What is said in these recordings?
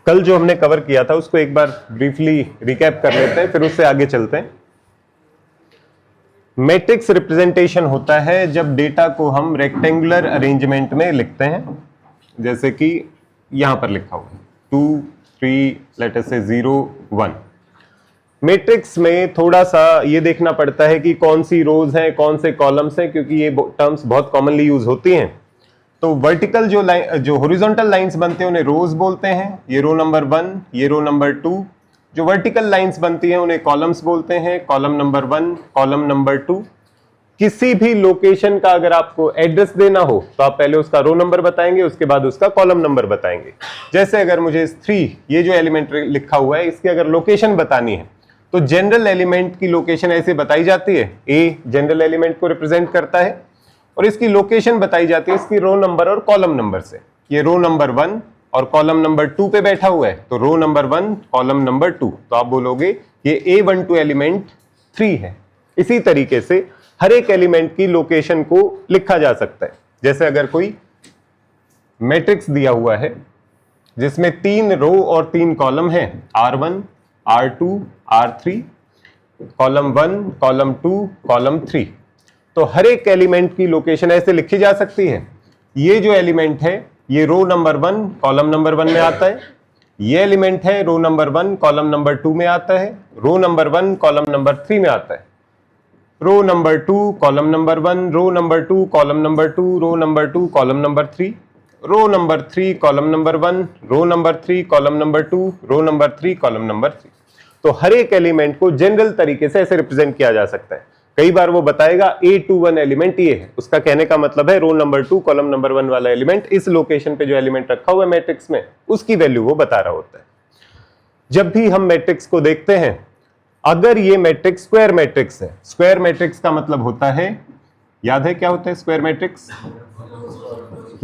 कल जो हमने कवर किया था उसको एक बार ब्रीफली रिकैप कर लेते हैं, फिर उससे आगे चलते हैं। मैट्रिक्स रिप्रेजेंटेशन होता है जब डेटा को हम रेक्टेंगुलर अरेंजमेंट में लिखते हैं, जैसे कि यहां पर लिखा हुआ है 2 3 लेट अस से 0 1। मैट्रिक्स में थोड़ा सा ये देखना पड़ता है कि कौन सी रोज हैं, कौन से कॉलम्स हैं, क्योंकि ये टर्म्स बहुत कॉमनली यूज होती हैं। तो वर्टिकल जो हॉरिजॉन्टल लाइंस बनते हैं उन्हें रोज बोलते हैं, ये रो नंबर 1, ये रो नंबर 2। जो वर्टिकल लाइंस बनती हैं उन्हें कॉलम्स बोलते हैं, कॉलम नंबर 1, कॉलम नंबर 2। किसी भी लोकेशन का अगर आपको एड्रेस देना हो तो आप पहले उसका रो नंबर बताएंगे, उसके बाद उसका कॉलम नंबर बताएंगे। जैसे अगर मुझे 3 ये जो एलिमेंट लिखा हुआ है इसकी अगर लोकेशन बतानी है तो जनरल एलिमेंट की लोकेशन ऐसे बताई जाती है, ए जनरल एलिमेंट को रिप्रेजेंट करता है और इसकी लोकेशन बताई जाती है इसकी रो नंबर और कॉलम नंबर से। ये रो नंबर 1 और कॉलम नंबर 2 पे बैठा हुआ है तो रो नंबर 1 कॉलम नंबर 2, तो आप बोलोगे ये A12 एलिमेंट 3 है। इसी तरीके से हर एक एलिमेंट की लोकेशन को लिखा जा सकता है। जैसे अगर कोई मैट्रिक्स दिया हुआ है जिसमें 3 रो और 3 कॉलम है, R1 R2 R3, column 1 column 2 column 3, तो हर एक एलिमेंट की लोकेशन ऐसे लिखी जा सकती है। ये जो एलिमेंट है ये रो नंबर 1 कॉलम नंबर 1 में आता है, ये एलिमेंट है रो नंबर 1 कॉलम नंबर 2 में आता है, रो नंबर 1 कॉलम नंबर 3 में आता है, row number 2 column number 1, row number 2 column number 2, row number 2 column number 3, row number 3 column number 1, row number 3 column number 2, row number 3 column number 3। तो हर एक element को general तरीके से ऐसे रिप्रेजेंट किया जा सकता है। कई बार वो बताएगा A21 एलिमेंट ये है, उसका कहने का मतलब है रो नंबर 2 कॉलम नंबर 1 वाला एलिमेंट इस लोकेशन पे जो एलिमेंट रखा हुआ है मैट्रिक्स में उसकी वैल्यू वो बता रहा होता है। जब भी हम मैट्रिक्स को देखते हैं, अगर ये मैट्रिक्स स्क्वायर मैट्रिक्स है, स्क्वायर मैट्रिक्स का मतलब होता है, याद है क्या होता है स्क्वायर मैट्रिक्स?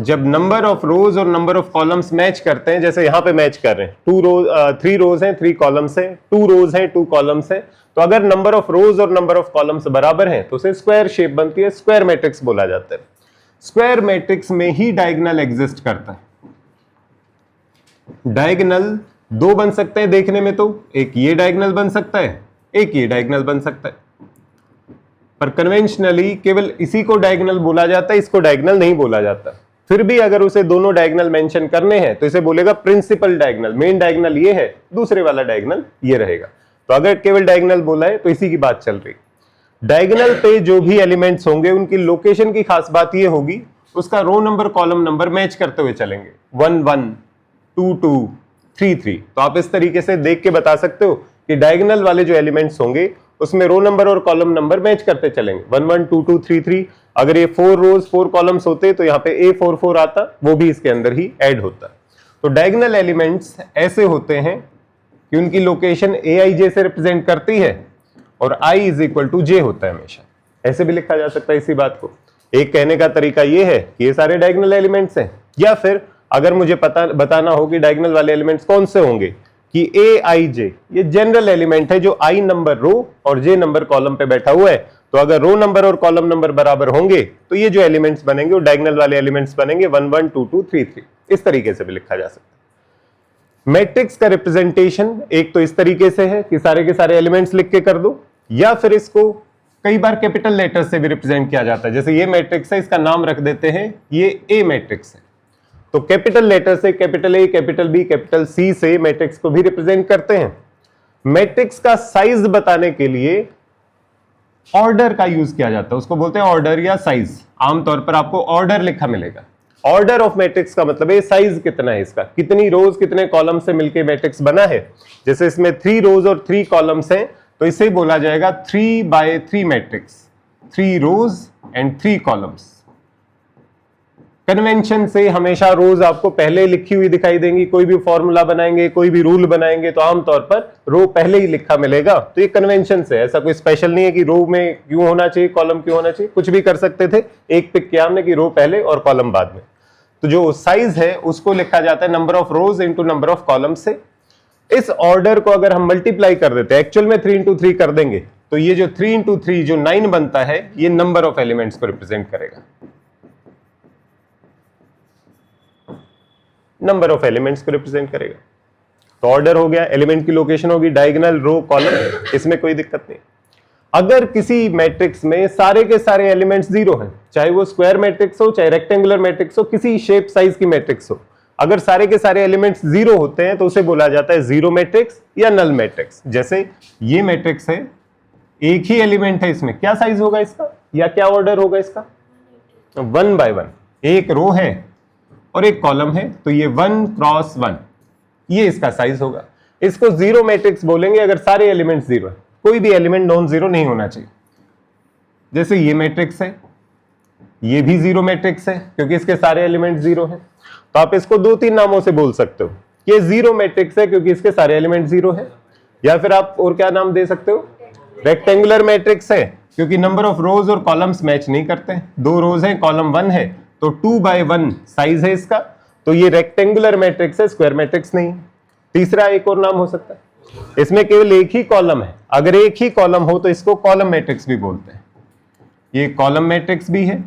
जब नंबर ऑफ रोज और नंबर ऑफ कॉलम्स मैच करते हैं, जैसे यहां पे मैच कर रहे हैं, 3 रोज हैं 3 कॉलम्स हैं, 2 रोज हैं 2 कॉलम्स हैं, तो अगर नंबर ऑफ रोज और नंबर ऑफ कॉलम्स बराबर हैं तो उसे स्क्वायर शेप बनती है, स्क्वायर मैट्रिक्स बोला जाता है। स्क्वायर मैट्रिक्स में ही डायगोनल एग्जिस्ट करता है। डायगोनल 2 बन सकते हैं देखने में, तो एक ये डायगोनल बन सकता है, एक ये डायगोनल बन सकता है, पर कन्वेंशनली केवल इसी को डायगोनल बोला जाता है, इसको डायगोनल नहीं बोला जाता। फिर भी अगर उसे दोनों डायगोनल मेंशन करने हैं तो इसे बोलेगा प्रिंसिपल डायगोनल, मेन डायगोनल ये है, दूसरे वाला डायगोनल ये रहेगा। तो अगर केवल डायगोनल बोला है तो इसी की बात चल रही। डायगोनल पे जो भी एलिमेंट्स होंगे उनकी लोकेशन की खास बात ये होगी उसका row number column number match करते हुए चलेंगे, 1 1 2 2 3 3। तो आप इस तरीके से देख के बता सकते हो कि डायगोनल वाले जो एलिमेंट्स होंगे उसमें रो नंबर और कॉलम नंबर मैच करते चलेंगे, 1 1 2 2 3 3। अगर ये 4 रोज 4 कॉलम्स होते तो यहाँ पे A44 आता, वो भी इसके अंदर ही ऐड होता। तो डायगोनल एलिमेंट्स ऐसे होते हैं कि उनकी लोकेशन AIJ से रिप्रेजेंट करती है और I = J होता है हमेशा। ऐसे भी लिखा जा सकता है इसी बात को। एक कहने का तरीका ये है कि ये सारे डायगोनल एलिमेंट्स हैं, या फिर अगर मुझे बताना हो कि डायगोनल वाले एलिमेंट्स कौन से होंगे, कि AIJ ये जनरल एलिमेंट है जो I नंबर रो और J नंबर कॉलम पे बैठा हुआ है। तो अगर रो नंबर और कॉलम नंबर बराबर होंगे तो ये जो एलिमेंट्स बनेंगे वो डायगोनल वाले एलिमेंट्स बनेंगे, 1 1 2 2 3 3। इस तरीके से भी लिखा जा सकता है। मैट्रिक्स का रिप्रेजेंटेशन एक तो इस तरीके से है कि सारे के सारे एलिमेंट्स लिख के कर दो, या फिर इसको कई बार कैपिटल लेटर से भी रिप्रेजेंट किया जाता है। जैसे ये मैट्रिक्स है, इसका नाम रख देते हैं ये A मैट्रिक्स है, तो कैपिटल लेटर से capital A capital B capital C से मैट्रिक्स को भी रिप्रेजेंट करते हैं। मैट्रिक्स का साइज बताने के लिए ऑर्डर का यूज किया जाता है, उसको बोलते हैं ऑर्डर या साइज। आमतौर पर आपको ऑर्डर लिखा मिलेगा। ऑर्डर ऑफ मैट्रिक्स का मतलब है साइज कितना है इसका, कितनी रोज कितने कॉलम से मिलके मैट्रिक्स बना है। जैसे इसमें 3 रोज और 3 कॉलम्स हैं तो इसे बोला जाएगा 3/3 matrix, 3 rows and 3 columns. Convention से हमेशा रोज आपको पहले लिखी हुई दिखाई देंगी, कोई भी फॉर्मूला बनाएंगे कोई भी रूल बनाएंगे तो आमतौर पर रो पहले ही लिखा मिलेगा। तो ये कन्वेंशन से, ऐसा कोई स्पेशल नहीं है कि रो में क्यों होना चाहिए कॉलम क्यों होना चाहिए, कुछ भी कर सकते थे। एक पिक किया हमने कि रो पहले और कॉलम बाद में। तो जो साइज है उसको लिखा जाता है number of rows into number of column से। इस ऑर्डर को अगर हम मल्टीप्लाई कर देते हैं, एक्चुअल में 3 इंटू 3 कर देंगे, तो ये जो 3 इंटू 3 जो 9 बनता है ये नंबर ऑफ एलिमेंट्स को रिप्रेजेंट करेगा, नंबर ऑफ एलिमेंट्स को रिप्रेजेंट करेगा। तो ऑर्डर हो गया, एलिमेंट की लोकेशन होगी डायगोनल, रो, कॉलम, इसमें कोई दिक्कत नहीं। अगर किसी मैट्रिक्स में सारे के सारे एलिमेंट्स जीरो हैं, चाहे वो स्क्वायर मैट्रिक्स हो, चाहे रेक्टेंगुलर मैट्रिक्स हो, किसी शेप साइज की मैट्रिक्स हो, अगर सारे के सारे एलिमेंट्स जीरो होते हैं तो उसे बोला जाता है जीरो मैट्रिक्स या नल मैट्रिक्स। जैसे ये मैट्रिक्स है, एक ही एलिमेंट है इसमें, क्या साइज होगा इसका या क्या ऑर्डर होगा इसका? 1 by 1, एक रो है और एक कॉलम है, तो ये 1 क्रॉस 1, ये इसका साइज होगा। इसको जीरो मैट्रिक्स बोलेंगे अगर सारे एलिमेंट्स जीरो है, कोई भी एलिमेंट नॉन जीरो नहीं होना चाहिए। जैसे ये मैट्रिक्स है, ये भी जीरो मैट्रिक्स है क्योंकि इसके सारे एलिमेंट जीरो हैं, तो आप इसको 2-3 नामों से बोल सकते हो। ये जीरो मैट्रिक्स है क्योंकि इसके सारे एलिमेंट जीरो है, या फिर आप और क्या नाम दे सकते हो, रेक्टेंगुलर मैट्रिक्स है क्योंकि नंबर ऑफ रोज और कॉलम्स मैच नहीं करते हैं, 2 रोज हैं, कॉलम 1 है, तो 2 by 1 साइज है इसका, तो ये रेक्टेंगुलर मैट्रिक्स है, स्क्वायर मैट्रिक्स नहीं। तीसरा एक और नाम हो सकता है, इसमें केवल एक ही कॉलम है, अगर एक ही कॉलम हो तो इसको कॉलम मैट्रिक्स भी बोलते हैं। ये कॉलम मैट्रिक्स भी है,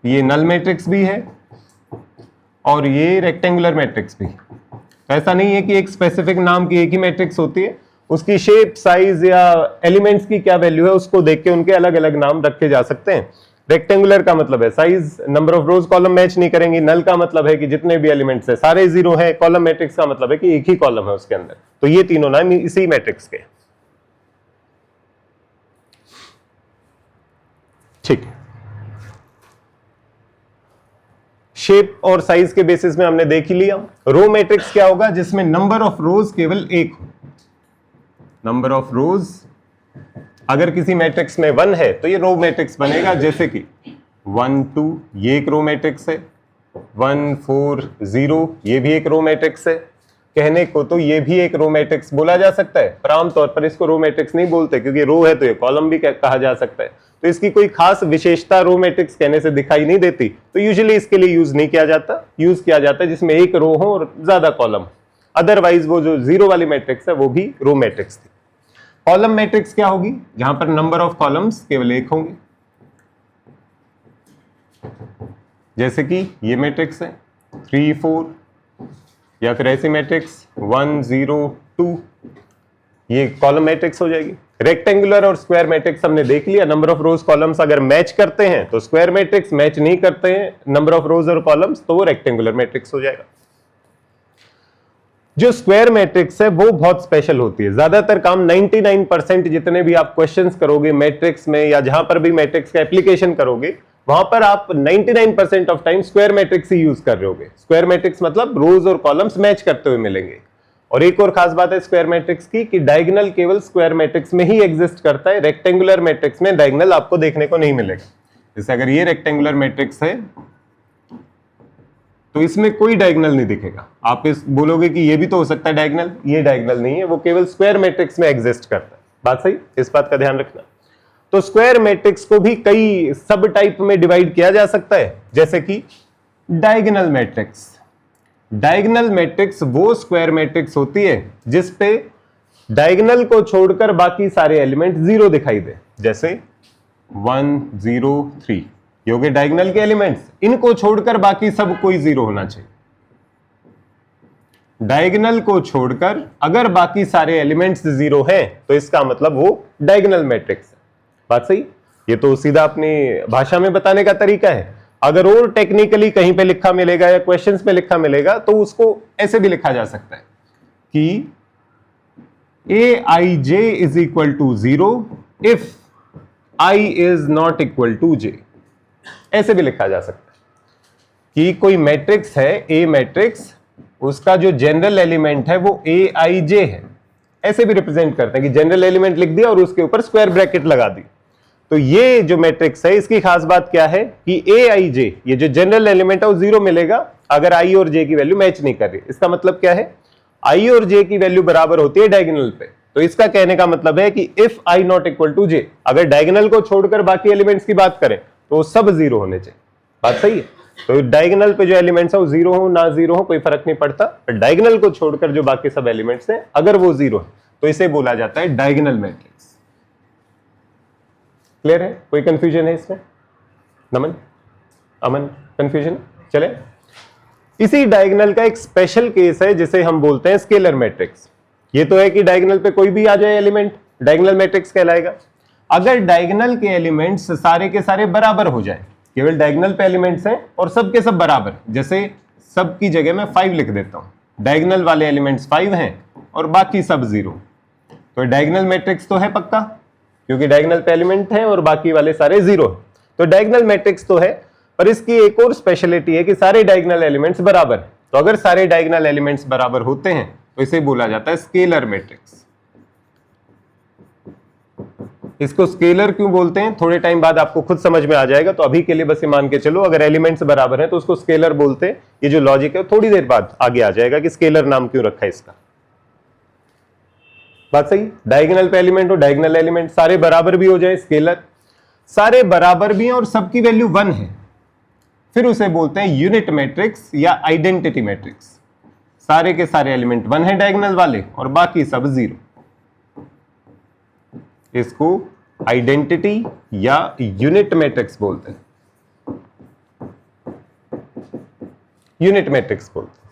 ये नल मैट्रिक्स भी है, और ये रेक्टेंगुलर मैट्रिक्स भी। ऐसा नहीं है कि एक स्पेसिफिक नाम की एक ही मैट्रिक्स होती है, उसकी शेप, साइज या एलिमेंट्स की क्या वैल्यू है उसको देख के उनके अलग अलग नाम रखे जा सकते हैं। रेक्टेंगुलर का मतलब है size, number of rose column match नहीं करेंगी, नल का मतलब है कि जितने भी एलिमेंट्स है सारे जीरो है, कॉलम मैट्रिक्स का मतलब है कि एक ही कॉलम है उसके अंदर। तो ये तीनों नाम इसी मैट्रिक्स के। ठीक है, शेप और साइज के बेसिस में हमने देख ही लिया। रो मैट्रिक्स क्या होगा? जिसमें नंबर ऑफ रोज केवल एक हो। नंबर ऑफ रोज अगर किसी मैट्रिक्स में 1 है तो ये रो मैट्रिक्स बनेगा, जैसे कि 1 2 ये एक रो मैट्रिक्स है, 1 4 0 ये भी एक रो मैट्रिक्स है। कहने को तो ये भी एक रो मैट्रिक्स बोला जा सकता है, पर आमतौर पर इसको रो मैट्रिक्स नहीं बोलते क्योंकि रो है तो ये कॉलम भी कहा जा सकता है, तो इसकी कोई खास विशेषता रो मैट्रिक्स कहने से दिखाई नहीं देती, तो यूजुअली इसके लिए यूज नहीं किया जाता। यूज किया जाता है जिसमें एक रो हो और ज्यादा कॉलम। अदरवाइज वो जो जीरो वाली मैट्रिक्स है वो भी रो मैट्रिक्स थी। कॉलम मैट्रिक्स क्या होगी? जहां पर नंबर ऑफ कॉलम्स केवल एक होंगे, जैसे कि ये मैट्रिक्स है 3 4, या फिर ऐसी मैट्रिक्स 1 0 2, ये कॉलम मैट्रिक्स हो जाएगी। रेक्टेंगुलर और स्क्वायर मैट्रिक्स हमने देख लिया, नंबर ऑफ रोज कॉलम्स अगर मैच करते हैं तो स्क्वायर मैट्रिक्स, मैच नहीं करते हैं नंबर ऑफ रोज और कॉलम्स तो वो रेक्टेंगुलर मैट्रिक्स हो जाएगा। जो स्क्वायर मैट्रिक्स है वो बहुत स्पेशल होती है। ज्यादातर काम 99% जितने भी आप क्वेश्चंस करोगे मैट्रिक्स में या जहां पर भी मैट्रिक्स का एप्लीकेशन करोगे वहां पर आप 99% of time square matrix he use कर रहे होगे। स्क्वायर मैट्रिक्स मतलब रोज और कॉलम्स मैच करते हुए मिलेंगे। और एक और खास बात है स्क्वायर मैट्रिक्स की कि डायगोनल केवल स्क्वायर मैट्रिक्स में ही एग्जिस्ट करता है, रेक्टेंगुलर मैट्रिक्स में डायगोनल आपको देखने को नहीं मिलेगा। जैसे अगर ये रेक्टेंगुलर मैट्रिक्स है तो इसमें कोई डायगोनल नहीं दिखेगा। आप इस बोलोगे कि ये भी तो हो सकता है डायगोनल, ये डायगोनल नहीं है, वो केवल स्क्वायर मैट्रिक्स में एग्जिस्ट करता है। बात सही, इस बात का ध्यान रखना। तो स्क्वायर मैट्रिक्स को भी कई सब टाइप में डिवाइड किया जा सकता है, जैसे कि डायगोनल मैट्रिक्स। डायगोनल मैट्रिक्स वो स्क्वायर मैट्रिक्स होती है जिस पे डायगोनल को छोड़कर बाकी सारे एलिमेंट जीरो दिखाई दे, जैसे 1 0 3 ये हो गए डायगोनल के एलिमेंट्स, इनको छोड़कर बाकी सब कोई जीरो होना चाहिए। डायगोनल को छोड़कर अगर बाकी सारे एलिमेंट्स जीरो हैं तो इसका मतलब वो डायगोनल मैट्रिक्स है। बात सही, ये तो सीधा अपनी भाषा में बताने का तरीका है। अगर और टेक्निकली कहीं पे लिखा मिलेगा या क्वेश्चंस में लिखा मिलेगा तो उसको ऐसे भी लिखा जा सकता है कि aij is equal to 0 if i is not equal to j। ऐसे भी लिखा जा सकता है कि कोई मैट्रिक्स है ए मैट्रिक्स, उसका जो जनरल एलिमेंट है वो aij है। ऐसे भी रिप्रेजेंट करते हैं कि जनरल एलिमेंट लिख दिया और उसके ऊपर स्क्वायर ब्रैकेट लगा दी। तो ये जो मैट्रिक्स है इसकी खास बात क्या है कि aij ये जो जनरल एलिमेंट है वो 0 मिलेगा अगर i और j की वैल्यू मैच नहीं कर रही। इसका मतलब क्या है, i और j की वैल्यू बराबर होती है डायगोनल पे। तो इसका कहने का मतलब है कि if i not equal to j, अगर डायगोनल को छोड़कर बाकी एलिमेंट्स की बात करें तो सब जीरो होने चाहिए। बात सही है। तो डायगोनल पे जो एलिमेंट्स है वो जीरो हो ना जीरो हो कोई फर्क नहीं पड़ता, पर डायगोनल को छोड़कर जो बाकी सब एलिमेंट्स हैं अगर वो जीरो है तो इसे बोला जाता है डायगोनल मैट्रिक्स। क्लियर है? कोई कंफ्यूजन है इसमें? नमन, अमन, कंफ्यूजन? चले इसी डायगोनल का एक स्पेशल केस है जिसे हम बोलते हैं स्केलर मैट्रिक्स। ये तो है कि डायगोनल पे कोई भी आ जाए एलिमेंट, डायगोनल मैट्रिक्स कहलाएगा। अगर डायगोनल के एलिमेंट्स सारे के सारे बराबर हो जाए, केवल डायगोनल पे एलिमेंट्स हैं और सब के सब बराबर, जैसे सब की जगह मैं 5 लिख देता हूं, डायगोनल वाले एलिमेंट्स 5 हैं और बाकी सब 0, तो डायगोनल मैट्रिक्स तो है पक्का, क्योंकि डायगोनल पे एलिमेंट है और बाकी वाले सारे 0 है, तो डायगोनल मैट्रिक्स तो है। पर इसकी एक और स्पेशलिटी है कि सारे डायगोनल एलिमेंट्स बराबर, तो अगर सारे डायगोनल एलिमेंट्स बराबर होते हैं तो इसे बोला जाता है स्केलर मैट्रिक्स। इसको स्केलर क्यों बोलते हैं थोड़े टाइम बाद आपको खुद समझ में आ जाएगा, तो अभी के लिए बस ये मान के चलो अगर एलिमेंट्स बराबर हैं तो उसको स्केलर बोलते हैं। ये जो लॉजिक है थोड़ी देर बाद आगे आ जाएगा कि स्केलर नाम क्यों रखा है इसका। बात सही, डायगोनल पे एलिमेंट हो, डायगोनल एलिमेंट सारे बराबर भी हो जाए, स्केलर। सारे बराबर भी हैं और सबकी वैल्यू 1 है, फिर उसे बोलते हैं यूनिट मैट्रिक्स या आइडेंटिटी मैट्रिक्स। सारे के सारे एलिमेंट 1 है डायगोनल वाले और बाकी सब 0, इसको आइडेंटिटी या यूनिट मैट्रिक्स बोलते हैं, यूनिट मैट्रिक्स बोलते हैं।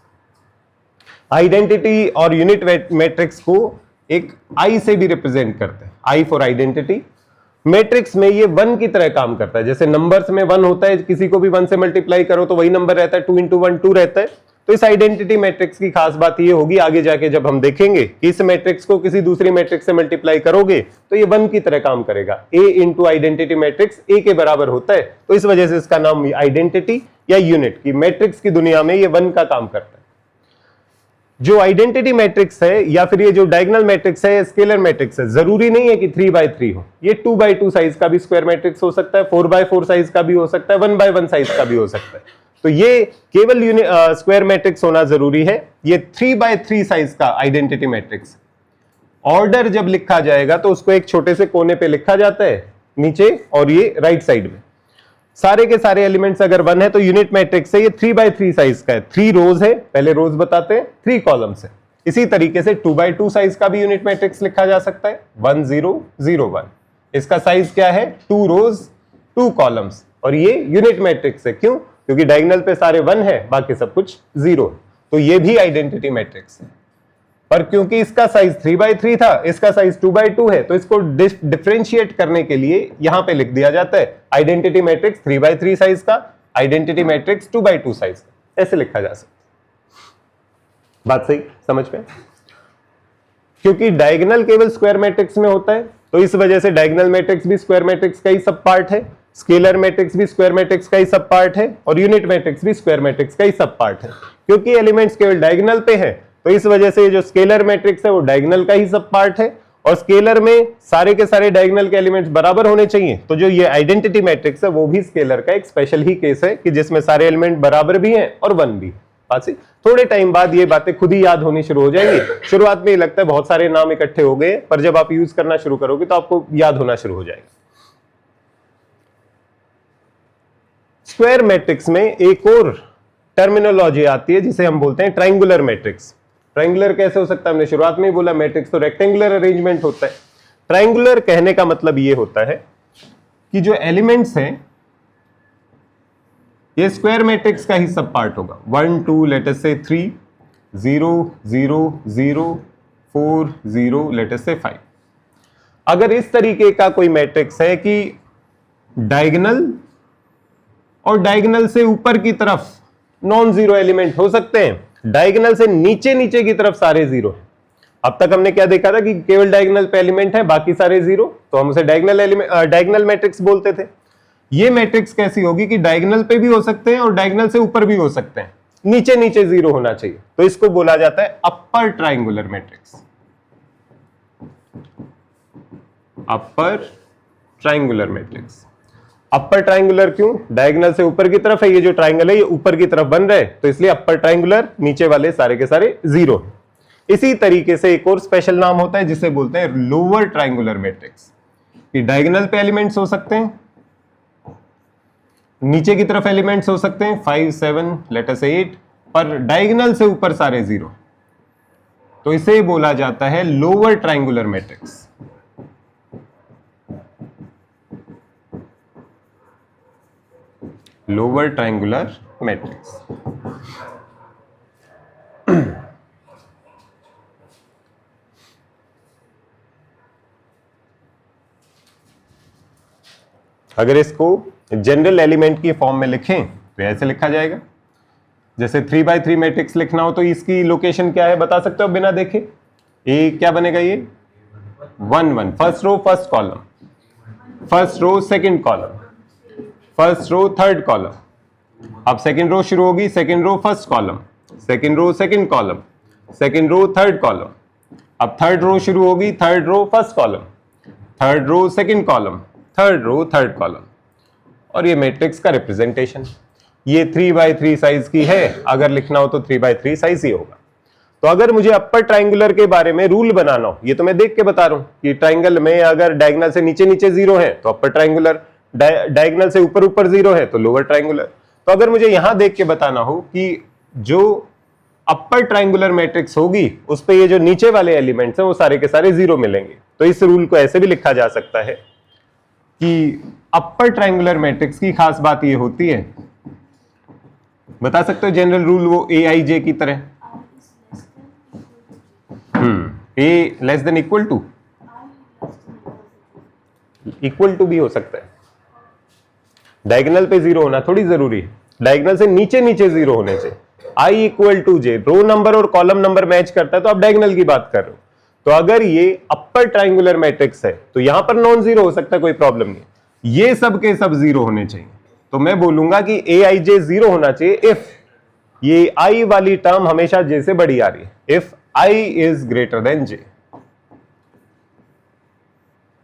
आइडेंटिटी और यूनिट मैट्रिक्स को एक आई से भी रिप्रेजेंट करते हैं, आई फॉर आइडेंटिटी। मैट्रिक्स में ये 1 की तरह काम करता है, जैसे नंबर्स में 1 होता है, किसी को भी 1 से मल्टीप्लाई करो तो वही नंबर रहता है, 2 इंटू 1 2 रहता है। तो इस आइडेंटिटी मैट्रिक्स की खास बात ये होगी आगे जाके जब हम देखेंगे कि इस मैट्रिक्स को किसी दूसरी मैट्रिक्स से मल्टीप्लाई करोगे तो ये 1 की तरह काम करेगा। ए इंटू आइडेंटिटी मैट्रिक्स ए के बराबर होता है, तो इस वजह से इसका नाम आइडेंटिटी या यूनिट की मैट्रिक्स की दुनिया में ये 1 का काम करता है। जो आइडेंटिटी मैट्रिक्स है या फिर ये जो डायगोनल मैट्रिक्स है, स्केलर मैट्रिक्स है, जरूरी नहीं है कि 3x3 हो, ये 2x2 साइज का भी स्क्वायर मैट्रिक्स हो सकता है, 4x4 साइज का भी हो सकता है, 1x1 साइज का भी हो सकता है। तो ये केवल स्क्वायर मैट्रिक्स होना जरूरी है। ये 3x3 साइज का आइडेंटिटी मैट्रिक्स, ऑर्डर जब लिखा जाएगा तो उसको एक छोटे से कोने पे लिखा जाता है नीचे और ये राइट साइड में। सारे के सारे एलिमेंट्स अगर 1 है तो यूनिट मैट्रिक्स है, ये 3x3 साइज का है, 3 रोज है, पहले रोज बताते हैं, 3 कॉलम्स है। इसी तरीके से 2x2 साइज का भी यूनिट मैट्रिक्स लिखा जा सकता है, 1 0 0 1। इसका साइज क्या है, 2 रोज 2 कॉलम्स, और ये यूनिट मैट्रिक्स है। क्यों? क्योंकि डायगोनल पे सारे 1 है, बाकी सब कुछ 0, तो ये भी आइडेंटिटी मैट्रिक्स है। पर क्योंकि इसका साइज 3x3 था, इसका साइज 2x2 है, तो इसको डिफरेंशिएट करने के लिए यहां पे लिख दिया जाता है आइडेंटिटी मैट्रिक्स 3x3 साइज का, आइडेंटिटी मैट्रिक्स 2x2 साइज का, ऐसे लिखा जा सकता है। बात सही समझ में? क्योंकि डायगोनल केवल स्क्वायर मैट्रिक्स में होता है, तो इस वजह से डायगोनल मैट्रिक्स भी स्क्वायर मैट्रिक्स का ही सब पार्ट है, स्केलर मैट्रिक्स भी स्क्वायर मैट्रिक्स का ही सब पार्ट है, और यूनिट मैट्रिक्स भी स्क्वायर मैट्रिक्स का ही सब पार्ट है। क्योंकि एलिमेंट्स केवल डायगोनल पे है, तो इस वजह से जो स्केलर मैट्रिक्स है वो डायगोनल का ही सब पार्ट है, और स्केलर में सारे के सारे डायगोनल के एलिमेंट्स बराबर होने चाहिए। तो जो ये आइडेंटिटी मैट्रिक्स है वो भी स्केलर का एक स्पेशल ही केस है कि जिसमें सारे एलिमेंट बराबर भी हैं और 1 भी। बात सही? थोड़े टाइम बाद ये बातें खुद ही याद होनी शुरू हो जाएंगी। शुरुआत में ये लगता है बहुत सारे नाम इकट्ठे हो गए, पर जब आप यूज करना शुरू करोगे तो आपको याद होना शुरू हो जाएगा। स्क्वायर मैट्रिक्स में एक और टर्मिनोलॉजी आती है जिसे हम बोलते हैं ट्रायंगुलर मैट्रिक्स। ट्रायंगुलर कैसे हो सकता है? हमने शुरुआत में ही बोला मैट्रिक्स तो रेक्टेंगुलर अरेंजमेंट होता है। ट्रायंगुलर कहने का मतलब ये होता है कि जो एलिमेंट्स हैं ये स्क्वायर मैट्रिक्स का ही सब पार्ट होगा। 1 2 लेट अस से 3 0 0 0 4 0 लेट अस से 5। अगर इस तरीके का कोई मैट्रिक्स है कि डायगोनल और डायगोनल से ऊपर की तरफ नॉन जीरो एलिमेंट हो सकते हैं, डायगोनल से नीचे नीचे की तरफ सारे 0 है। अब तक हमने क्या देखा था कि केवल डायगोनल पे एलिमेंट है, बाकी सारे 0, तो हम उसे डायगोनल मैट्रिक्स बोलते थे। ये मैट्रिक्स कैसी होगी कि डायगोनल पे भी हो सकते हैं और डायगोनल से ऊपर भी हो सकते हैं, नीचे नीचे 0 होना चाहिए, तो इसको बोला जाता है upper triangular matrix. Upper triangular matrix. Upper triangular क्यों? डायगोनल से ऊपर की तरफ है, ये जो ट्रायंगल है ये ऊपर की तरफ बन रहा है, तो इसलिए अपर ट्रायंगुलर, नीचे वाले सारे के सारे 0। इसी तरीके से एक और स्पेशल नाम होता है जिसे बोलते हैं लोअर ट्रायंगुलर मैट्रिक्स। कि डायगोनल पे एलिमेंट्स हो सकते हैं, नीचे की तरफ एलिमेंट्स हो सकते हैं 5 7 लेट अस से 8, पर डायगोनल से ऊपर सारे 0, तो इसे बोला जाता है lower triangular matrix. Lower triangular matrix. अगर इसको जनरल एलिमेंट की फॉर्म में लिखें तो ऐसे लिखा जाएगा, जैसे 3x3 मैट्रिक्स लिखना हो तो इसकी लोकेशन क्या है बता सकते हो बिना देखे? ए क्या बनेगा? ये 1 1, first row first column, first row second column, first row third column. अब सेकंड रो शुरू होगी, second row first column, second row second column, second row third column. अब थर्ड रो शुरू होगी, third row first column, third row second column, third row third column. और ये matrix का representation, ये 3x3 साइज की है, अगर लिखना हो तो 3x3 साइज ही होगा। तो अगर मुझे अपर ट्राइंगुलर के बारे में रूल बनाना हो, ये तो मैं देख के बता रहा हूं कि ट्राइंगल में अगर डायगोनल से नीचे नीचे 0 है तो अपर ट्राइंगुलर, डायगोनल से ऊपर ऊपर 0 है तो लोअर ट्राइंगुलर। तो अगर मुझे यहां देख के बताना हो कि जो अपर ट्राइंगुलर मैट्रिक्स होगी उस पे ये जो नीचे वाले एलिमेंट्स हैं वो सारे के सारे 0 मिलेंगे, तो इस रूल को ऐसे भी लिखा जा सकता है कि अपर ट्राइंगुलर मैट्रिक्स की खास बात ये होती है, बता सकते हो जनरल रूल वो AIJ की तरह, ए लेस देन इक्वल टू भी हो सकता है। डायगोनल पे 0 होना थोड़ी जरूरी है, डायगोनल से नीचे नीचे 0 होने से। I equal to J, row number और कॉलम नंबर मैच करता है तो आप डायगोनल की बात कर रहे हो। तो अगर ये अपर ट्राइंगुलर मैट्रिक्स है तो यहां पर नॉन जीरो हो सकता है, कोई प्रॉब्लम नहीं, ये सब के सब 0 होने चाहिए। तो मैं बोलूंगा कि AIJ 0 होना चाहिए इफ ये I वाली टर्म हमेशा J से बड़ी आ रही है, if I is greater than J।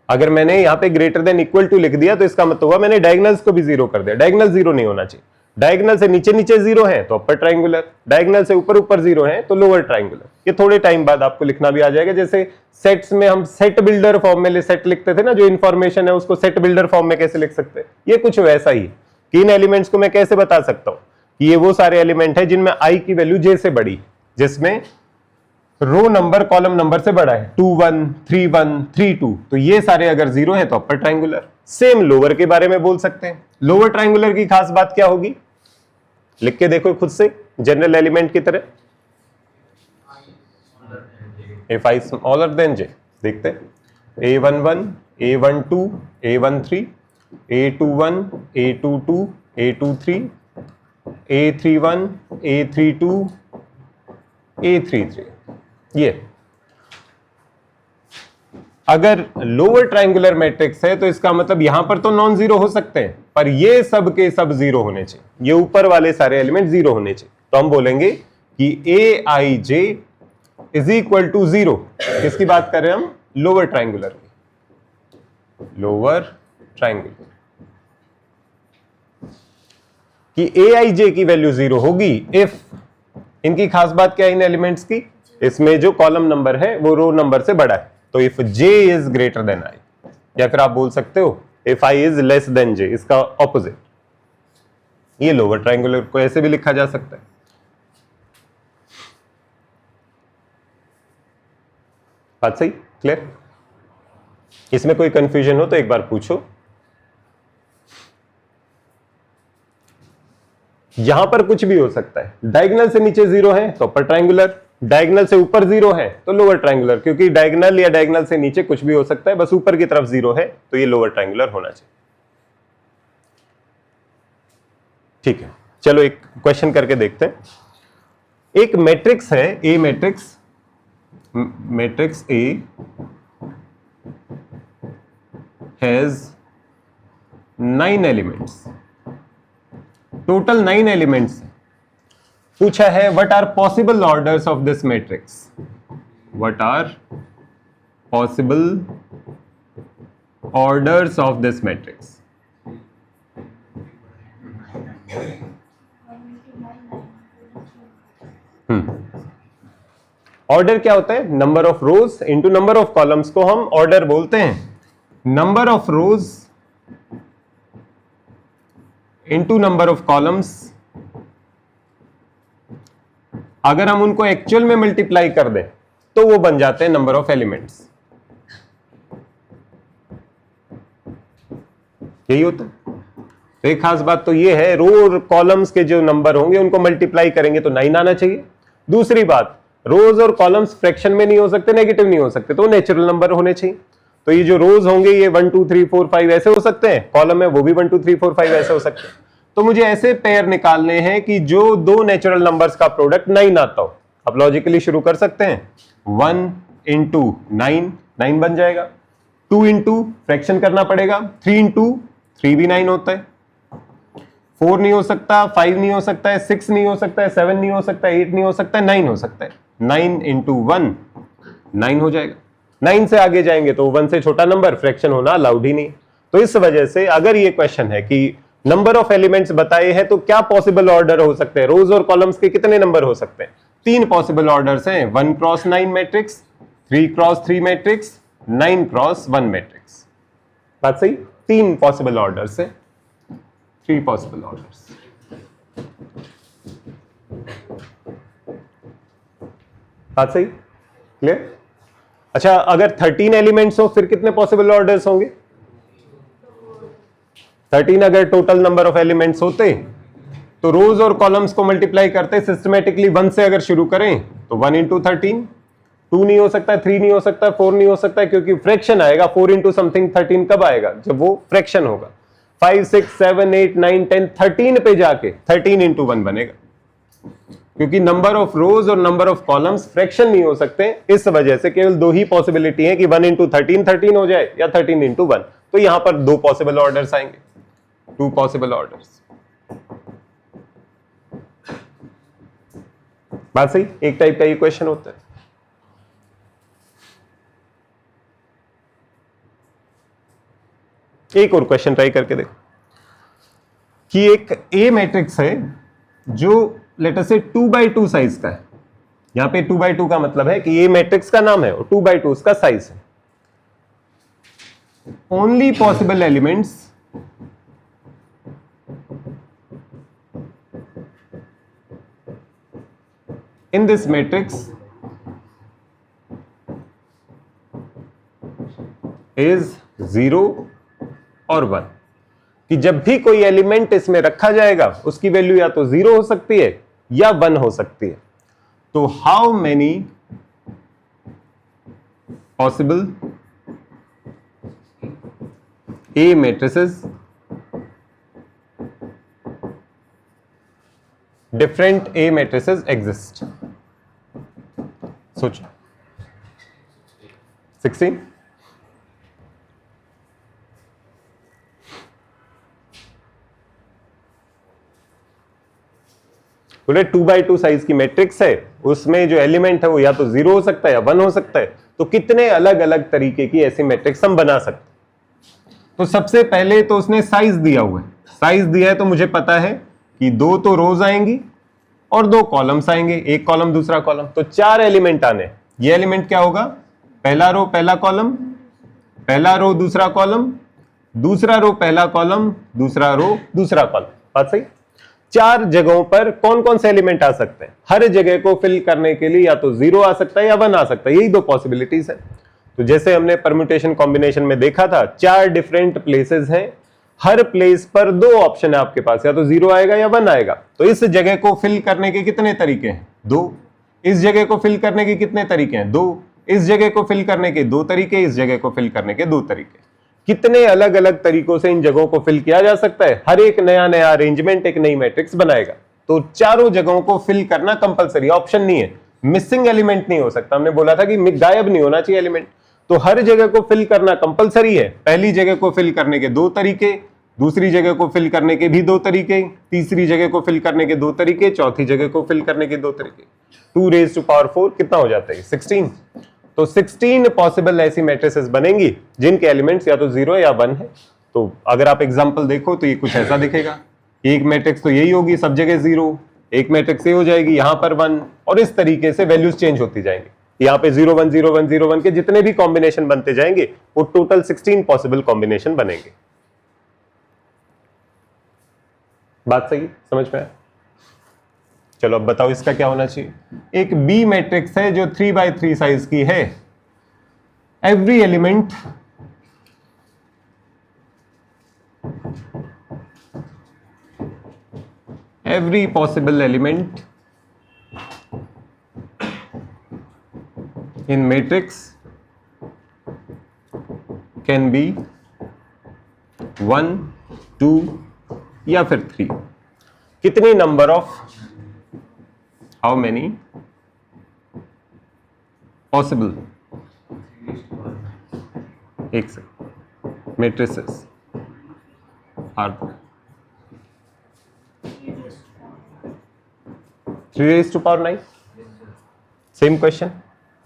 अगर मैंने यहां पे ग्रेटर देन इक्वल टू लिख दिया तो इसका मतलब हुआ मैंने डायगोनल्स को भी 0 कर दिया। डायगोनल 0 नहीं होना चाहिए, डायगोनल से नीचे नीचे 0 है तो अपर ट्राइंगुलर, डायगोनल से ऊपर ऊपर 0 है तो लोअर ट्राइंगुलर। ये थोड़े टाइम बाद आपको लिखना भी आ जाएगा, जैसे सेट्स में हम सेट बिल्डर फॉर्म में सेट लिखते थे ना, जो इंफॉर्मेशन है उसको सेट बिल्डर फॉर्म में कैसे लिख सकते हैं, ये कुछ वैसा ही है कि इन एलिमेंट्स को मैं कैसे बता सकता हूं कि ये वो सारे एलिमेंट है जिनमें I की वैल्यू J से बड़ी, जिसमें रो नंबर कॉलम नंबर से बड़ा है, 2 1 3 1 3 2, तो ये सारे अगर 0 है तो अपर ट्राइंगुलर। सेम लोअर के बारे में बोल सकते हैं। लोअर ट्राइंगुलर की खास बात क्या होगी, लिख के देखो खुद से जनरल एलिमेंट की तरह, if I smaller than J, देखते हैं A11 A12 A13 A21 A22 A23 A31 A32 A33, ये अगर लोअर ट्राइंगुलर मैट्रिक्स है तो इसका मतलब यहां पर तो नॉन जीरो हो सकते हैं, पर ये सब के सब 0 होने चाहिए, ये ऊपर वाले सारे एलिमेंट 0 होने चाहिए। तो हम बोलेंगे कि AIJ इज इक्वल टू 0। किसकी बात कर रहे हैं हम? लोअर ट्राइंगुलर की, लोअर ट्राइंगुलर कि AIJ की वैल्यू 0 होगी इफ, इनकी खास बात क्या है इन एलिमेंट्स की, इसमें जो कॉलम नंबर है वो रो नंबर से बड़ा है, तो if J is greater than I, या फिर आप बोल सकते हो if I is less than J, इसका ऑपोजिट। ये लोअर ट्राइंगुलर को ऐसे भी लिखा जा सकता है। बात सही, क्लियर? इसमें कोई कंफ्यूजन हो तो एक बार पूछो। यहां पर कुछ भी हो सकता है, डायगोनल से नीचे 0 है तो अपर ट्राइंगुलर, डायगोनल से ऊपर 0 है तो लोअर ट्राइंगुलर, क्योंकि डायगोनल या डायगोनल से नीचे कुछ भी हो सकता है, बस ऊपर की तरफ 0 है तो ये लोअर ट्राइंगुलर होना चाहिए। ठीक है, चलो एक क्वेश्चन करके देखते हैं। एक मैट्रिक्स है A matrix, matrix A has 9 elements, total 9 elements. पूछा है what are possible orders of this matrix, what are possible orders of this matrix. Order क्या होता है? Number of rows into number of columns को हम order बोलते हैं। Number of rows into number of columns, अगर हम उनको एक्चुअल में मल्टीप्लाई कर दें तो वो बन जाते हैं नंबर ऑफ एलिमेंट्स। यही होता है। एक खास बात तो ये है, रो और कॉलम्स के जो नंबर होंगे उनको मल्टीप्लाई करेंगे तो 9 आना चाहिए। दूसरी बात, रोज और कॉलम्स फ्रैक्शन में नहीं हो सकते, नेगेटिव नहीं हो सकते, तो नेचुरल नंबर होने चाहिए। तो ये जो रोज होंगे ये 1 2 3 4 5 ऐसे हो सकते हैं, कॉलम में वो भी 1 2 3 4 5 ऐसे हो सकते हैं। तो मुझे ऐसे पेयर निकालने हैं कि जो दो नेचुरल नंबर्स का प्रोडक्ट 9 आता हो। अब लॉजिकली शुरू कर सकते हैं, 1 इंटू 9 9 बन जाएगा, 2 इंटू फ्रैक्शन करना पड़ेगा, 3 इंटू 3 भी 9 होता है, 4 नहीं हो सकता, 5 नहीं हो सकता है, 6 नहीं हो सकता है, 7 नहीं हो सकता है, 8 नहीं हो सकता है, 9 हो सकता है। 9 इंटू 1 9 हो जाएगा। 9 से आगे जाएंगे तो 1 से छोटा नंबर फ्रैक्शन होना अलाउड ही नहीं। तो इस वजह से अगर ये क्वेश्चन है कि नंबर ऑफ एलिमेंट्स बताए हैं तो क्या पॉसिबल ऑर्डर हो सकते हैं, रोज और कॉलम्स के कितने नंबर हो सकते हैं? 3 पॉसिबल ऑर्डर्स हैं, 1 cross 9 matrix, 3 cross 3 matrix, 9 cross 1 matrix. बात सही? 3 पॉसिबल ऑर्डर्स है, 3 पॉसिबल ऑर्डर्स। बात सही? क्लियर? अच्छा, अगर 13 एलिमेंट्स हो फिर कितने पॉसिबल ऑर्डर्स होंगे? 13 अगर टोटल नंबर ऑफ एलिमेंट्स होते तो रोज और कॉलम्स को मल्टीप्लाई करते सिस्टमेटिकली 1 से अगर शुरू करें तो 1 इंटू 13, 2 नहीं हो सकता, 3 नहीं हो सकता, 4 नहीं हो सकता, क्योंकि फ्रैक्शन आएगा। 4 इंटू समथिंग 13 कब आएगा? जब वो फ्रैक्शन होगा। 5 6 7 8 9 10 13 पे जाके 13 इंटू 1 बनेगा, क्योंकि नंबर ऑफ रोज और नंबर ऑफ कॉलम्स फ्रैक्शन नहीं हो सकते। इस वजह से केवल 2 ही पॉसिबिलिटी है कि 1 इंटू 13 13 हो जाए या 13 इंटू 1। तो यहां पर 2 पॉसिबल ऑर्डर्स आएंगे, 2 पॉसिबल ऑर्डर्स। बात सही? एक टाइप का ये क्वेश्चन होता है। एक और क्वेश्चन ट्राई करके देखो कि एक ए मैट्रिक्स है जो लेट अस से 2 by 2 साइज का है। यहां पे 2 by 2 का मतलब है कि ए मैट्रिक्स का नाम है और 2 by 2 उसका साइज है। Only possible elements in this matrix is 0 और 1, कि जब भी कोई एलिमेंट इसमें रखा जाएगा उसकी वैल्यू या तो 0 हो सकती है या 1 हो सकती है। तो how many possible A matrices, different A matrices exist? सोचो। 16? बोले 2 by 2 साइज की मैट्रिक्स है, उसमें जो एलिमेंट है वो या तो 0 हो सकता है या 1 हो सकता है। तो कितने अलग अलग तरीके की ऐसी मैट्रिक्स हम बना सकते हैं? तो सबसे पहले तो उसने साइज दिया हुआ है। साइज दिया है तो मुझे पता है कि 2 तो रोज आएंगी और 2 कॉलम्स आएंगे, एक कॉलम दूसरा कॉलम, तो 4 एलिमेंट आने। ये एलिमेंट क्या होगा? पहला रो पहला कॉलम, पहला रो दूसरा कॉलम, दूसरा रो पहला कॉलम, दूसरा रो दूसरा कॉलम। बात सही? 4 जगहों पर कौन कौन से एलिमेंट आ सकते हैं? हर जगह को फिल करने के लिए या तो 0 आ सकता है या 1 आ सकता है, यही 2 पॉसिबिलिटीज है। तो जैसे हमने परम्यूटेशन कॉम्बिनेशन में देखा था, 4 डिफरेंट प्लेसेस हैं, हर प्लेस पर 2 ऑप्शन है आपके पास, या तो 0 आएगा या 1 आएगा। तो इस जगह को फिल करने के कितने तरीके हैं? 2। इस जगह को फिल करने के कितने तरीके हैं? 2। इस जगह को फिल करने के 2 तरीके, इस जगह को फिल करने के 2 तरीके। कितने अलग अलग तरीकों से इन जगहों को फिल किया जा सकता है? हर एक नया नया अरेंजमेंट एक नई मैट्रिक्स बनाएगा। तो चारों जगहों को फिल करना कंपलसरी, ऑप्शन नहीं है। मिसिंग एलिमेंट नहीं हो सकता। हमने बोला था कि गायब नहीं होना चाहिए एलिमेंट। तो हर जगह को फिल करना कंपलसरी है। पहली जगह को फिल करने के 2 तरीके, दूसरी जगह को फिल करने के भी 2 तरीके, तीसरी जगह को फिल करने के 2 तरीके, चौथी जगह को फिल करने के 2 तरीके। 2 raised to power 4 कितना हो जाता है? 16। तो 16 पॉसिबल ऐसी मैट्रिसेस बनेंगी जिनके एलिमेंट्स या तो 0 या 1 है। तो अगर आप एग्जांपल देखो तो ये कुछ ऐसा दिखेगा। एक मैट्रिक्स तो यही होगी, सब जगह 0, एक मैट्रिक्स ये हो जाएगी, यहां पर 1, और इस तरीके से वैल्यूज चेंज होती जाएंगी। यहाँ पे 0 1 0 1 0 1 के जितने भी कॉम्बिनेशन बनते जाएंगे वो टोटल 16 पॉसिबल कॉम्बिनेशन बनेंगे। बात सही? समझ में आया? चलो अब बताओ इसका क्या होना चाहिए। एक बी मैट्रिक्स है जो 3 by 3 साइज की है। Every element every possible element in matrix can be 1, 2 या फिर 3। कितनी number of, how many possible, एक second, matrices are 3⁹9। Same question,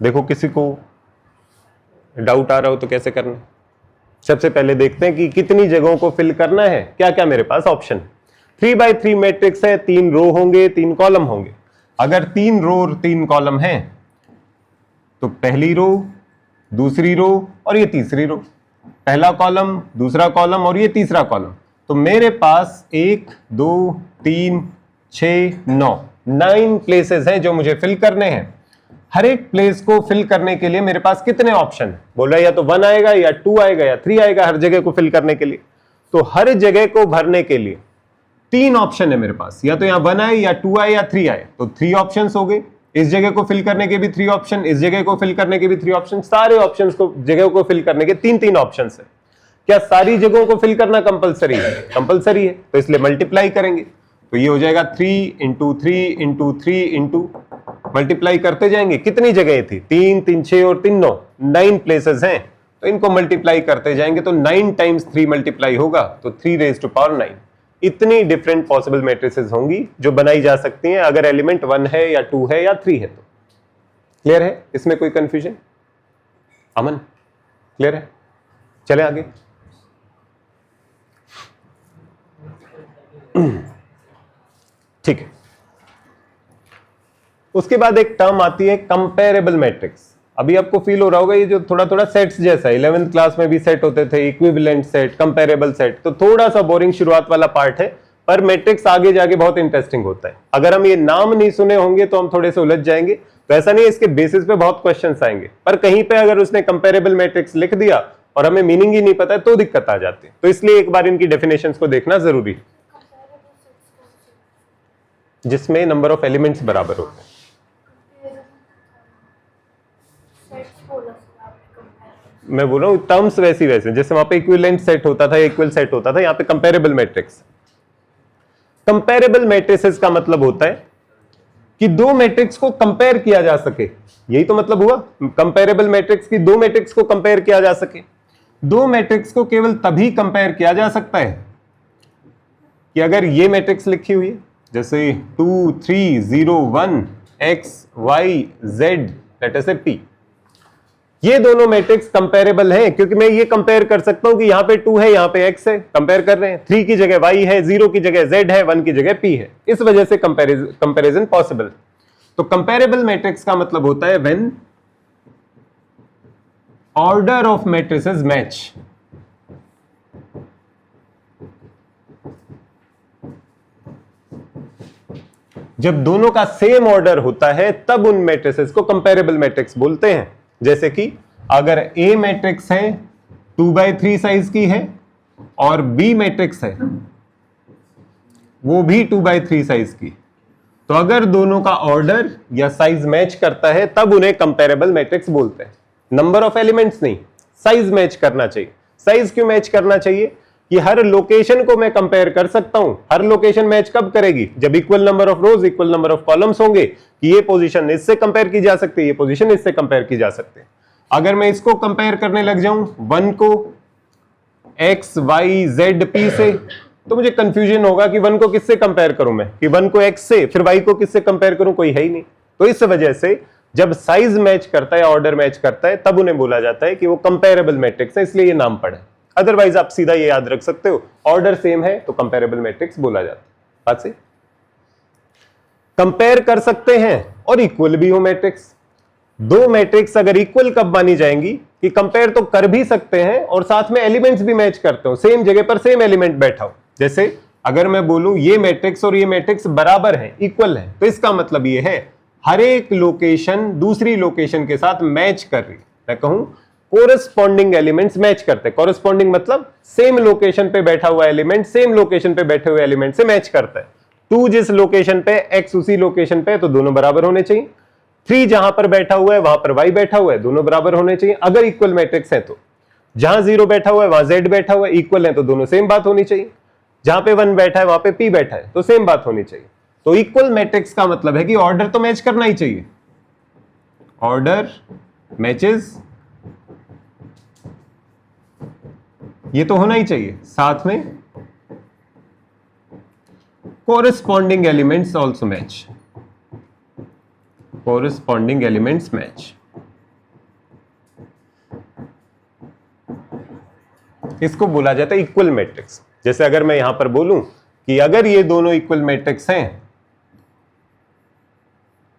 देखो किसी को डाउट आ रहा हो तो कैसे करना है। सबसे पहले देखते हैं कि कितनी जगहों को फिल करना है। क्या क्या मेरे पास ऑप्शन, 3x3 मैट्रिक्स है, 3 रो होंगे, 3 कॉलम होंगे। अगर 3 रो और 3 कॉलम हैं तो पहली रो, दूसरी रो और ये तीसरी रो, पहला कॉलम, दूसरा कॉलम और ये तीसरा कॉलम। तो मेरे पास 1 2 3 6 9 प्लेसेस हैं जो मुझे फिल करने हैं। हर एक प्लेस को फिल करने के लिए मेरे पास कितने ऑप्शन है, बोल रहा है या तो 1 आएगा या 2 आएगा या 3 आएगा हर जगह को फिल करने के लिए। तो हर जगह को भरने के लिए 3 ऑप्शन है मेरे पास, या तो यहां 1 आए या 2 आए या 3 आए, तो 3 ऑप्शंस हो गए। इस जगह को फिल करने के भी 3 ऑप्शन, इस जगह को फिल करने के भी 3 ऑप्शन, सारे ऑप्शंस को, जगह को फिल करने के 3 ऑप्शंस है। क्या सारी जगहों को फिल करना कंपलसरी है? कंपलसरी है, तो इसलिए मल्टीप्लाई करेंगे। तो ये हो जाएगा 3 इंटू 3 इंटू 3 इंटू, मल्टीप्लाई करते जाएंगे। कितनी जगह थी? 3 3 6 और 3 9, 9 प्लेसेस हैं, तो इनको मल्टीप्लाई करते जाएंगे तो 9 टाइम्स 3 मल्टीप्लाई होगा, तो 3⁹9। इतनी डिफरेंट पॉसिबल मैट्रिसेस होंगी जो बनाई जा सकती हैं अगर एलिमेंट 1 है या 2 है या 3 है। तो क्लियर है? इसमें कोई कंफ्यूजन? अमन क्लियर है? चले आगे। ठीक है, उसके बाद एक टर्म आती है कंपेरेबल मैट्रिक्स। अभी आपको फील हो रहा होगा ये जो थोड़ा थोड़ा सेट्स जैसा, 11th क्लास में भी सेट होते थे, इक्विवेलेंट सेट, कंपेरेबल सेट, तो थोड़ा सा बोरिंग शुरुआत वाला पार्ट है, पर मैट्रिक्स आगे जाके बहुत इंटरेस्टिंग होता है। अगर हम ये नाम नहीं सुने होंगे तो हम थोड़े से उलझ जाएंगे। तो ऐसा नहीं है, इसके बेसिस पे बहुत क्वेश्चंस आएंगे, पर कहीं पे अगर उसने कंपेरेबल मैट्रिक्स लिख दिया और हमें मीनिंग ही नहीं पता है तो दिक्कत आ जाती है। तो इसलिए एक बार इनकी डेफिनेशंस को देखना जरूरी है, जिसमें नंबर ऑफ एलिमेंट्स बराबर होते हैं। मैं बोल रहा हूं टर्म्स वैसी वैसे, जैसे वहां पे इक्विवेलेंट सेट होता था, इक्वल सेट होता था, यहां पे कंपेरेबल मैट्रिक्स। कंपेरेबल मैट्रिसेस का मतलब होता है कि दो मैट्रिक्स को कंपेयर किया जा सके, यही तो मतलब हुआ कंपेरेबल मैट्रिक्स की, दो मैट्रिक्स को कंपेयर किया जा सके। दो मैट्रिक्स को केवल तभी कंपेयर किया जा सकता है कि अगर ये मैट्रिक्स लिखी हुई है, जैसे 2 3 0 1 x y z, let us से p, ये दोनों मैट्रिक्स कंपेरेबल हैं, क्योंकि मैं ये कंपेयर कर सकता हूं कि यहां पे 2 है, यहां पे x है, कंपेयर कर रहे हैं, 3 की जगह y है, 0 की जगह z है, 1 की जगह p है, इस वजह से कंपैरिजन पॉसिबल। तो कंपेरेबल मैट्रिक्स का मतलब होता है when order of matrices match. जब दोनों का सेम ऑर्डर होता है तब उन मैट्रिसेस को कंपेरेबल मैट्रिक्स बोलते हैं। जैसे कि अगर A मैट्रिक्स है 2/3 साइज की है और B मैट्रिक्स है वो भी 2/3 साइज की, तो अगर दोनों का ऑर्डर या साइज मैच करता है तब उन्हें कंपेरेबल मैट्रिक्स बोलते हैं। नंबर ऑफ एलिमेंट्स नहीं, साइज मैच करना चाहिए। साइज क्यों मैच करना चाहिए? कि हर लोकेशन को मैं कंपेयर कर सकता हूं। हर लोकेशन मैच कब करेगी? जब equal number of rose, equal number of columns होंगे, कि ये पोजीशन इससे कंपेयर की जा सकती है, ये पोजीशन इससे कंपेयर की जा सकती है। अगर मैं इसको कंपेयर करने लग जाऊं 1 को x y z p से, तो मुझे कंफ्यूजन होगा कि 1 को किससे कंपेयर करूं मैं, कि 1 को x से, फिर y को किससे कंपेयर करूं, कोई है ही नहीं। तो इस वजह से जब साइज मैच करता है, ऑर्डर मैच करता है, तब उन्हें बोला जाता है कि वो कंपेरेबल मैट्रिक्स है, इसलिए ये नाम पड़ा है। अदरवाइज आप सीधा ये याद रख सकते हो, ऑर्डर सेम है तो कंपेरेबल मैट्रिक्स बोला जाता है। बात से कंपेयर कर सकते हैं और इक्वल भी हो मैट्रिक्स। दो मैट्रिक्स अगर इक्वल कब मानी जाएंगी? कि कंपेयर तो कर भी सकते हैं और साथ में एलिमेंट्स भी मैच करते हो, सेम जगह पर सेम एलिमेंट बैठा हो। जैसे अगर मैं बोलूं ये मैट्रिक्स और ये मैट्रिक्स बराबर है, इक्वल है, तो इसका मतलब ये है हर एक लोकेशन दूसरी लोकेशन के साथ मैच कर रही है। मैं कहूं कोरेस्पॉन्डिंग एलिमेंट्स मैच करते हैं। कोरेस्पॉन्डिंग मतलब सेम लोकेशन पे बैठा हुआ एलिमेंट सेम लोकेशन पे बैठे हुए एलिमेंट से मैच करता है। 2 जिस लोकेशन पे, x उसी लोकेशन पे, तो दोनों बराबर होने चाहिए। 3 जहां पर बैठा हुआ है वहां पर y बैठा हुआ है, दोनों बराबर होने चाहिए अगर इक्वल मैट्रिक्स है तो। जहां 0 बैठा हुआ है वहां z बैठा हुआ है, इक्वल है तो दोनों सेम बात होनी चाहिए। जहां पे 1 बैठा है वहां पे p बैठा है तो सेम बात होनी चाहिए। तो इक्वल मैट्रिक्स का मतलब है कि ऑर्डर तो मैच करना ही चाहिए, ऑर्डर मैचेस, ये तो होना ही चाहिए। साथ में corresponding elements also match, corresponding elements match. इसको बोला जाता है इक्वल मैट्रिक्स। जैसे अगर मैं यहां पर बोलूं कि अगर ये दोनों इक्वल मैट्रिक्स हैं,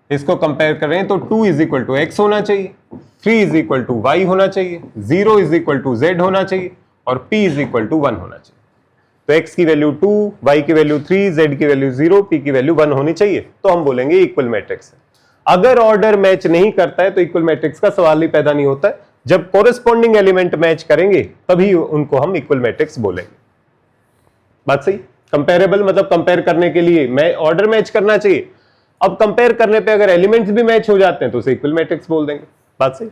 इसको कंपेयर कर रहे हैं, तो 2 इज इक्वल टू एक्स होना चाहिए, 3 इज इक्वल टू वाई होना चाहिए, 0 इज इक्वल टू जेड होना चाहिए और p इज इक्वल टू 1 होना चाहिए। तो x की वैल्यू 2, y की वैल्यू 3, z की वैल्यू 0, p की वैल्यू 1 होनी चाहिए, तो हम बोलेंगे इक्वल मैट्रिक्स है। अगर ऑर्डर मैच नहीं करता है तो इक्वल मैट्रिक्स का सवाल ही पैदा नहीं होता है। जब कोरिस्पॉन्डिंग एलिमेंट मैच करेंगे तभी उनको हम इक्वल मैट्रिक्स बोलेंगे। बात सही? कंपेरेबल मतलब कंपेयर करने के लिए मैं ऑर्डर मैच करना चाहिए। अब कंपेयर करने पे अगर एलिमेंट्स भी मैच हो जाते हैं तो उसे इक्वल मैट्रिक्स बोल देंगे। बात सही?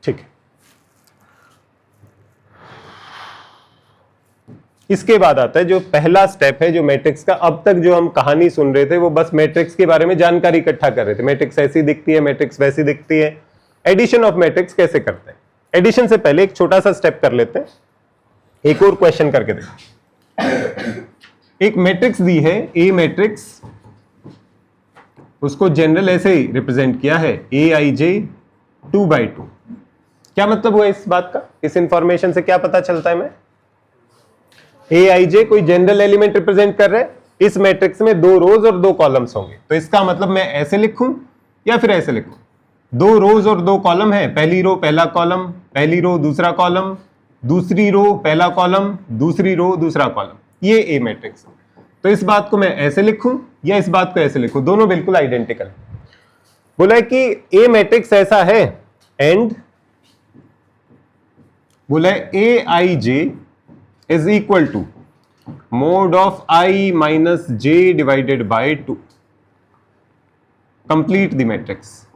ठीक है। इसके बाद आता है जो पहला स्टेप है जो मैट्रिक्स का। अब तक जो हम कहानी सुन रहे थे वो बस मैट्रिक्स के बारे में जानकारी इकट्ठा कर रहे थे, मैट्रिक्स ऐसी दिखती है, मैट्रिक्स वैसी दिखती है। एडिशन ऑफ मैट्रिक्स कैसे करते हैं? एडिशन से पहले एक छोटा सा स्टेप कर लेते हैं, एक और क्वेश्चन करके देखो। एक मैट्रिक्स दी है ए मैट्रिक्स, उसको जनरल ऐसे ही रिप्रेजेंट किया है aij 2/2। क्या मतलब हुआ इस बात का? इस इंफॉर्मेशन से क्या पता चलता है? मैं aij कोई जनरल एलिमेंट रिप्रेजेंट कर रहे हैं, इस मैट्रिक्स में 2 रोज और 2 कॉलम्स होंगे। तो इसका मतलब मैं ऐसे लिखूं या फिर ऐसे लिखूं? 2 रोज और 2 कॉलम है, पहली रो पहला कॉलम, पहली रो दूसरा कॉलम, दूसरी रो पहला कॉलम, दूसरी रो दूसरा कॉलम, ये ए मैट्रिक्स है। तो इस बात को मैं ऐसे लिखूं या इस बात को ऐसे लिखूं? दोनों बिल्कुल आइडेंटिकल। बोला है कि ए मैट्रिक्स ऐसा है एंड बोला है aij is equal to mod of i minus j divided by 2। Complete the matrix.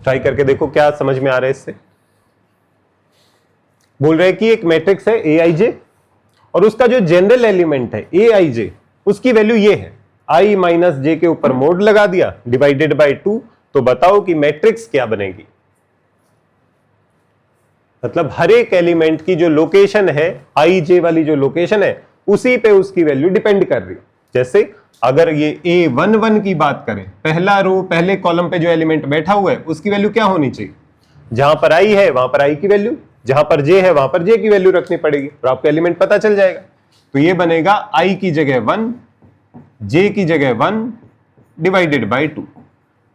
Try करके देखो क्या समझ में आ रहा है इससे। बोल रहे हैं कि एक मैट्रिक्स है aij और उसका जो जनरल एलिमेंट है aij, उसकी वैल्यू ये है, i माइनस जे के ऊपर मोड लगा दिया डिवाइडेड बाय 2। तो बताओ कि मैट्रिक्स क्या बनेगी? मतलब हर एक एलिमेंट की जो लोकेशन है, i j वाली जो लोकेशन है, उसी पे उसकी वैल्यू डिपेंड कर रही है। जैसे अगर ये a11 की बात करें, पहला रो पहले कॉलम पे जो एलिमेंट बैठा हुआ है उसकी वैल्यू क्या होनी चाहिए? जहां पर i है वहां पर i की वैल्यू, जहां पर j है वहां पर j की वैल्यू रखनी पड़ेगी, तो आपको एलिमेंट पता चल जाएगा। तो ये बनेगा i की जगह 1, j की जगह 1 divided by 2।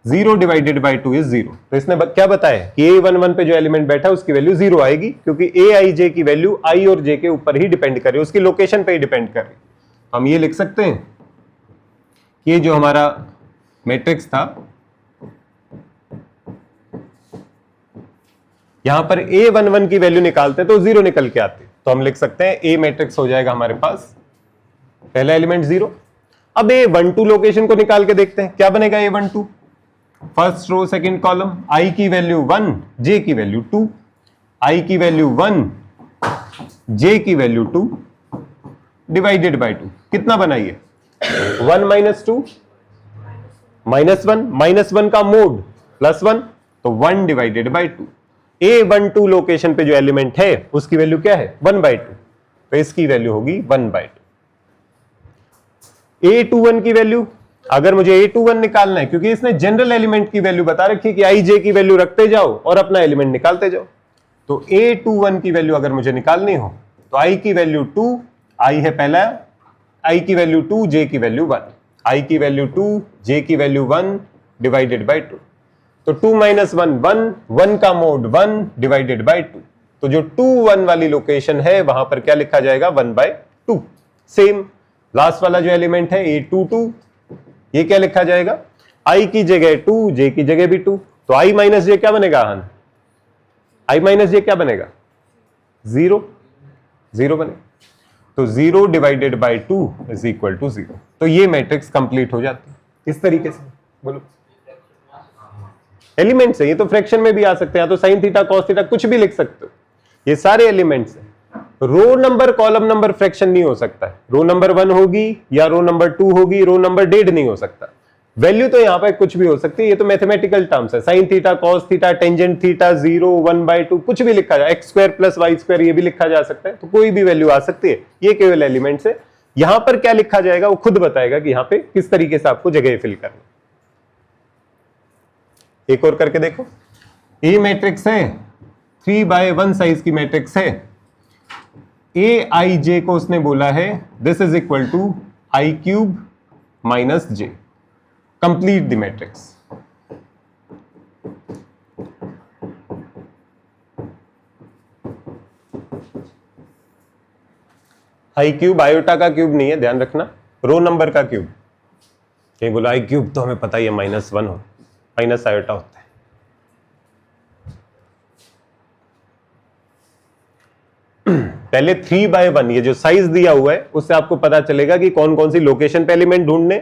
0 divided by 2 is 0। तो इसने क्या बताया कि a11 पे जो एलिमेंट बैठा है उसकी वैल्यू 0 आएगी, क्योंकि aij की वैल्यू i और j के ऊपर ही डिपेंड कर रही है, उसकी लोकेशन पे ही डिपेंड कर रही है। तो हम ये लिख सकते हैं कि ये जो हमारा मैट्रिक्स था, यहां पर a11 की वैल्यू निकालते तो 0 निकल के आती। तो हम लिख सकते हैं a मैट्रिक्स हो जाएगा हमारे पास पहला एलिमेंट 0। अब a12 लोकेशन को निकाल के देखते हैं क्या बनेगा। a12 first row second column, i की वैल्यू 1, j की वैल्यू 2, i की वैल्यू 1, j की वैल्यू 2 डिवाइडेड बाय 2। कितना बनाइए? 1 माइनस 2 -1, -1 का मोड +1, तो 1 डिवाइडेड बाय 2। a12 लोकेशन पे जो एलिमेंट है उसकी वैल्यू क्या है? 1/2। तो इसकी वैल्यू होगी 1/2। a21 की वैल्यू, अगर मुझे a21 निकालना है, क्योंकि इसने जनरल एलिमेंट की वैल्यू बता रखी है कि i j की वैल्यू रखते जाओ और अपना एलिमेंट निकालते जाओ। तो a21 की वैल्यू अगर मुझे निकालनी हो तो i की वैल्यू 2, i है पहला, i की वैल्यू 2, j की वैल्यू 1, i की वैल्यू 2, j की वैल्यू 1 डिवाइडेड बाय 2। तो 2 माइनस 1 1, 1 का मोड 1 डिवाइडेड बाय 2। तो जो 2 1 वाली लोकेशन है वहां पर क्या लिखा जाएगा? 1/2। सेम लास्ट वाला जो एलिमेंट है a22, ये क्या लिखा जाएगा? i की जगह 2, j की जगह भी 2। तो i माइनस j क्या बनेगा? i माइनस j क्या बनेगा? 0 बनेगा। तो 0 divided by 2 is equal to 0। तो ये मैट्रिक्स कंप्लीट हो जाती है इस तरीके से। बोलो, एलिमेंट्स है ये, तो फ्रैक्शन में भी आ सकते हैं, या तो साइन थीटा कॉस थीटा कुछ भी लिख सकते हो, ये सारे एलिमेंट्स हैं। Row number column number fraction नहीं हो सकता है, रो नंबर 1 होगी या रो नंबर 2 होगी, रो नंबर 1.5 नहीं हो सकता। वैल्यू तो यहां पर कुछ भी हो सकती है, ये तो मैथमेटिकल टर्म्स है, sine theta cos theta tangent theta 0 1/2 कुछ भी लिखा जाए, x square plus Y square ये भी लिखा जा सकता है, तो कोई भी वैल्यू आ सकती है, ये केवल एलिमेंट्स है। यहां पर क्या लिखा जाएगा वो खुद बताएगा कि यहां पे किस तरीके से आपको जगह फिल करनी। एक और करके देखो, ए मैट्रिक्स है 3/1 साइज की मैट्रिक्स है, ए आई जे को उसने बोला है this is equal to I cube minus J, complete the matrix. I cube iota का क्यूब नहीं है, ध्यान रखना, रो नंबर का क्यूब। कहीं बोला आई क्यूब तो हमें पता ही है -1 हो, माइनस आयोटा होता है। पहले 3/1 ये जो साइज दिया हुआ है उससे आपको पता चलेगा कि कौन कौन सी लोकेशन पे एलिमेंट ढूंढने,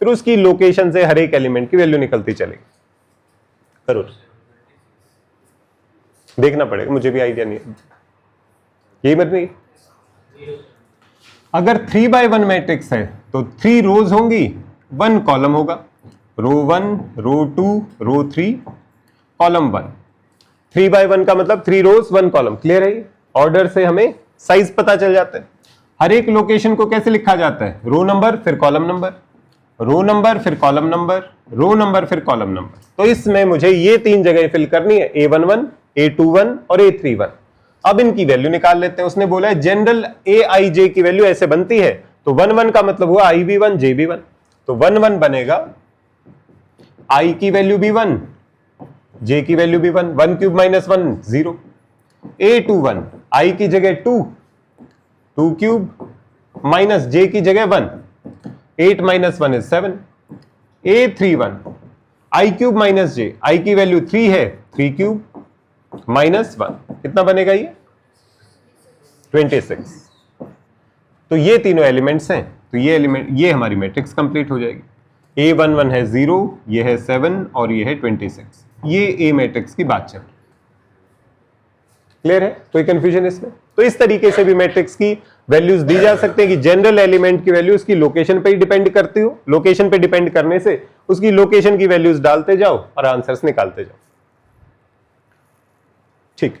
फिर उसकी लोकेशन से हर एक एलिमेंट की वैल्यू निकलती चलेगी। करो, देखना पड़ेगा, मुझे भी आइडिया नहीं है, यही मत नहीं। अगर 3/1 मैट्रिक्स है तो 3 रोज होंगी, 1 कॉलम होगा, रो 1 रो 2 रो 3 कॉलम 1। 3/1 का मतलब 3 रोज 1 कॉलम, क्लियर है? ऑर्डर से हमें साइज पता चल जाता है। हर एक लोकेशन को कैसे लिखा जाता है, रो नंबर फिर कॉलम नंबर, रो नंबर फिर कॉलम नंबर, रो नंबर फिर कॉलम नंबर। तो इसमें मुझे ये 3 जगह फिल करनी है, A11 A21 और A31। अब इनकी वैल्यू निकाल लेते हैं। उसने बोला है जनरल ए आई जे की वैल्यू ऐसे बनती है, तो 1 का मतलब हुआ आई बी 1 जे बी 1, तो 1 बनेगा आई की वैल्यू भी 1 जे की वैल्यू भी 1, 1 क्यूब माइनस 1 0। A21 आई की जगह 2 2 क्यूब माइनस जे की जगह 1 8 minus 1 is 7। A31 i cube minus j, i की वैल्यू 3 है, 3 क्यूब माइनस 1 कितना बनेगा ये 26। तो ये तीनों एलिमेंट्स हैं, तो ये एलिमेंट, ये हमारी मैट्रिक्स कंप्लीट हो जाएगी। A11 है 0, ये है 7 और ये है 26। ये ए मैट्रिक्स की बात चल रही है, क्लियर है? कोई कंफ्यूजन इसमें? तो इस तरीके से भी मैट्रिक्स की वैल्यूज दी जा सकते हैं कि जनरल एलिमेंट की वैल्यू उसकी लोकेशन पे ही डिपेंड करती हो, लोकेशन पे डिपेंड करने से उसकी लोकेशन की वैल्यूज डालते जाओ और आंसर्स निकालते जाओ। ठीक।